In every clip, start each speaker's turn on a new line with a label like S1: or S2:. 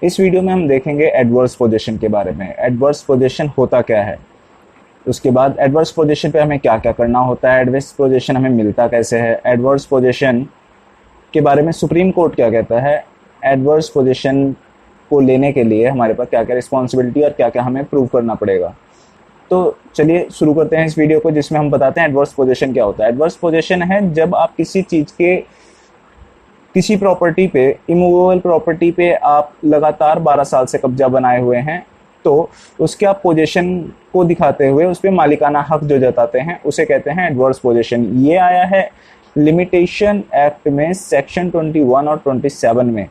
S1: इस वीडियो में हम देखेंगे एडवर्स पोजीशन के बारे में। एडवर्स पोजीशन होता क्या है, उसके बाद एडवर्स पोजीशन पे हमें क्या क्या करना होता है, एडवर्स पोजीशन हमें मिलता कैसे है, एडवर्स पोजीशन के बारे में सुप्रीम कोर्ट क्या कहता है, एडवर्स पोजीशन को लेने के लिए हमारे पास क्या क्या रिस्पॉन्सिबिलिटी और क्या क्या हमें प्रूव करना पड़ेगा। तो चलिए शुरू करते हैं इस वीडियो को, जिसमें हम बताते हैं एडवर्स पोजीशन क्या होता है। एडवर्स पोजीशन है जब आप किसी चीज़ के, किसी प्रॉपर्टी पे, इमूवेबल प्रॉपर्टी पे आप लगातार 12 साल से कब्जा बनाए हुए हैं, तो उसके आप पोजीशन को दिखाते हुए उस पर मालिकाना हक जो जताते हैं उसे कहते हैं एडवर्स पोजीशन। ये आया है लिमिटेशन एक्ट में सेक्शन 21 और 27 में।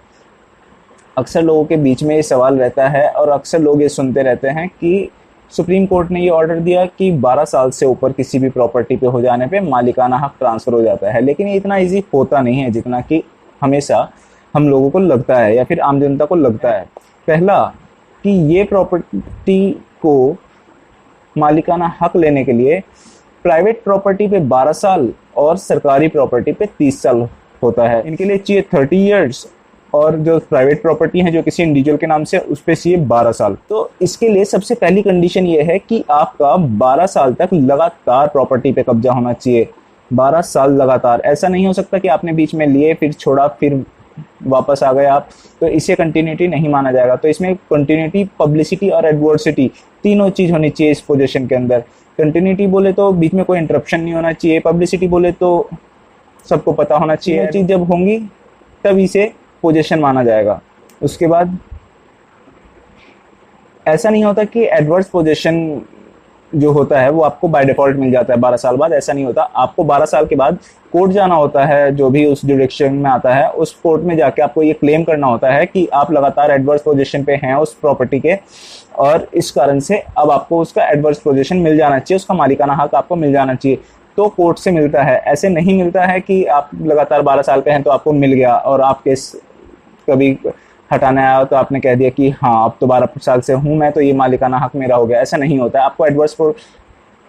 S1: अक्सर लोगों के बीच में ये सवाल रहता है और अक्सर लोग ये सुनते रहते हैं कि सुप्रीम कोर्ट ने ये ऑर्डर दिया कि 12 साल से ऊपर किसी भी प्रॉपर्टी पे हो जाने पे मालिकाना हक ट्रांसफ़र हो जाता है, लेकिन ये इतना इजी होता नहीं है जितना कि हमेशा हम लोगों को लगता है या फिर आम जनता को लगता है। पहला कि ये प्रॉपर्टी को मालिकाना हक लेने के लिए प्राइवेट प्रॉपर्टी पे 12 साल और सरकारी प्रॉपर्टी पे 30 साल होता है। इनके लिए चाहिए 30 इयर्स और जो प्राइवेट प्रॉपर्टी है जो किसी इंडिविजुअल के नाम से उस पे चाहिए 12 साल। तो इसके लिए सबसे पहली कंडीशन ये है कि आपका 12 साल तक लगातार प्रॉपर्टी पे कब्जा होना चाहिए। 12 साल लगातार, ऐसा नहीं हो सकता कि आपने बीच में लिए फिर छोड़ा फिर वापस आ गए आप, तो इसे कंटिन्यूटी नहीं माना जाएगा। तो इसमें कंटिन्यूटी, पब्लिसिटी और एडवर्सिटी तीनों चीज़ होनी चाहिए इस पोजीशन के अंदर। कंटिन्यूटी बोले तो बीच में कोई इंटरप्शन नहीं होना चाहिए, पब्लिसिटी बोले तो सबको पता होना चाहिए। चीज़ जब होंगी तब इसे पोजीशन माना जाएगा। उसके बाद ऐसा नहीं होता कि एडवर्स पोजीशन जो होता है वो आपको बाय डिफॉल्ट मिल जाता है 12 साल बाद, ऐसा नहीं होता। आपको 12 साल के बाद कोर्ट जाना होता है, जो भी उस जुडिक्शन में आता है उस कोर्ट में जाके आपको ये क्लेम करना होता है कि आप लगातार एडवर्स पोजीशन पे हैं उस प्रॉपर्टी के, और इस कारण से अब आपको उसका एडवर्स पोजीशन मिल जाना चाहिए, उसका मालिकाना हक आपको मिल जाना चाहिए। तो कोर्ट से मिलता है, ऐसे नहीं मिलता है कि आप लगातार 12 साल पे हैं तो आपको मिल गया और आप केस कभी हटाने आया तो आपने कह दिया कि हाँ अब तो 12 साल से हूँ मैं, तो ये मालिकाना हक मेरा हो गया। ऐसा नहीं होता है। आपको एडवर्स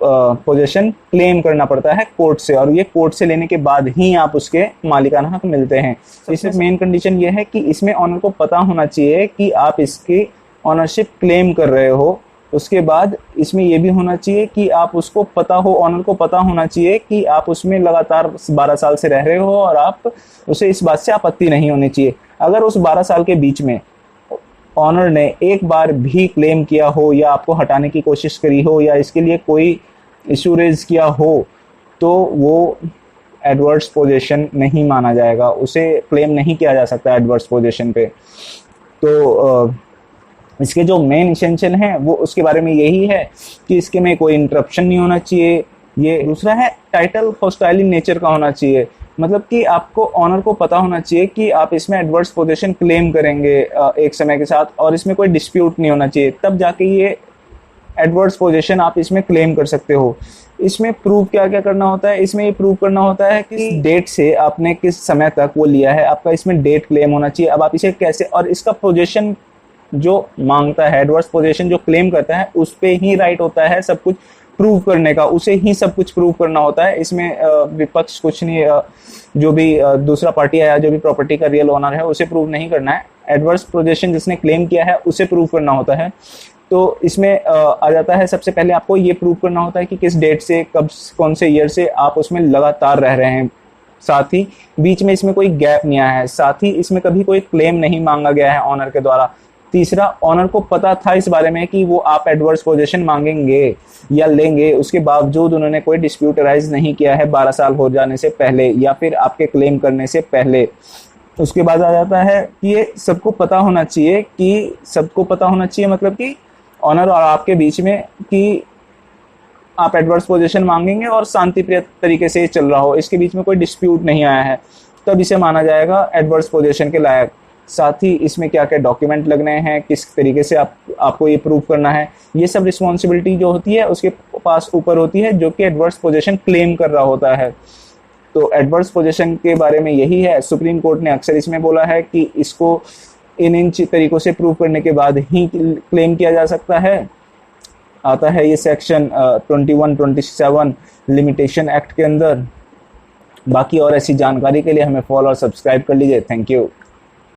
S1: पोजीशन क्लेम करना पड़ता है कोर्ट से, और ये कोर्ट से लेने के बाद ही आप उसके मालिकाना हक मिलते हैं। इसमें मेन कंडीशन ये है कि इसमें ऑनर को पता होना चाहिए कि आप इसकी ऑनरशिप क्लेम कर रहे हो। उसके बाद इसमें यह भी होना चाहिए कि आप उसको पता हो, ऑनर को पता होना चाहिए कि आप उसमें लगातार 12 साल से रह रहे हो और आप उसे इस बात से आपत्ति नहीं होनी चाहिए। अगर उस 12 साल के बीच में ऑनर ने एक बार भी क्लेम किया हो या आपको हटाने की कोशिश करी हो या इसके लिए कोई इशू रेज किया हो, तो वो एडवर्स पोजीशन नहीं माना जाएगा, उसे क्लेम नहीं किया जा सकता एडवर्स पोजीशन पे। तो इसके जो मेन इसेंशियल हैं वो उसके बारे में यही है कि इसके में कोई इंटरप्शन नहीं होना चाहिए। ये दूसरा है टाइटल हॉस्टाइल इन नेचर का होना चाहिए, मतलब कि आपको ऑनर को पता होना चाहिए कि आप इसमें एडवर्स पोजीशन क्लेम करेंगे एक समय के साथ, और इसमें कोई डिस्प्यूट नहीं होना चाहिए, तब जाके ये एडवर्स पोजीशन आप इसमें क्लेम कर सकते हो। इसमें प्रूव क्या क्या करना होता है, इसमें ये प्रूव करना होता है कि डेट से आपने किस समय तक वो लिया है, आपका इसमें डेट क्लेम होना चाहिए। अब आप इसे कैसे, और इसका पोजीशन जो मांगता है, एडवर्स पोजीशन जो क्लेम करता है उस पे ही राइट होता है सब कुछ प्रूव करने का, उसे ही सब कुछ प्रूव करना होता है। इसमें विपक्ष कुछ नहीं, जो भी दूसरा पार्टी है या जो भी प्रॉपर्टी का रियल ओनर है उसे प्रूव नहीं करना है, एडवर्स पोजीशन जिसने क्लेम किया है उसे प्रूव करना होता है। तो इसमें आ जाता है, सबसे पहले आपको ये प्रूव करना होता है कि किस डेट से, कब, कौन से ईयर से आप उसमें लगातार रह रहे हैं, साथ ही बीच में इसमें कोई गैप नहीं आया है, साथ ही इसमें कभी कोई क्लेम नहीं मांगा गया है ऑनर के द्वारा। तीसरा, ऑनर को पता था इस बारे में कि वो आप एडवर्स पोजीशन मांगेंगे या लेंगे, उसके बावजूद उन्होंने कोई डिस्प्यूट राइज नहीं किया है 12 साल हो जाने से पहले या फिर आपके क्लेम करने से पहले। उसके बाद आ जाता है कि ये सबको पता होना चाहिए, कि सबको पता होना चाहिए मतलब कि ऑनर और आपके बीच में कि आप एडवर्स पोजीशन मांगेंगे और शांतिप्रिय तरीके से चल रहा हो, इसके बीच में कोई डिस्प्यूट नहीं आया है, तब इसे माना जाएगा एडवर्स पोजीशन के लायक। साथ ही इसमें क्या क्या डॉक्यूमेंट लगने हैं, किस तरीके से आपको ये प्रूव करना है, ये सब रिस्पॉन्सिबिलिटी जो होती है उसके पास ऊपर होती है, जो कि एडवर्स पोजीशन क्लेम कर रहा होता है। तो एडवर्स पोजीशन के बारे में यही है। सुप्रीम कोर्ट ने अक्सर इसमें बोला है कि इसको इन तरीकों से प्रूव करने के बाद ही क्लेम किया जा सकता है। आता है ये सेक्शन 21-27 लिमिटेशन एक्ट के अंदर। बाकी और ऐसी जानकारी के लिए हमें फॉलो और सब्सक्राइब कर लीजिए। Thank you.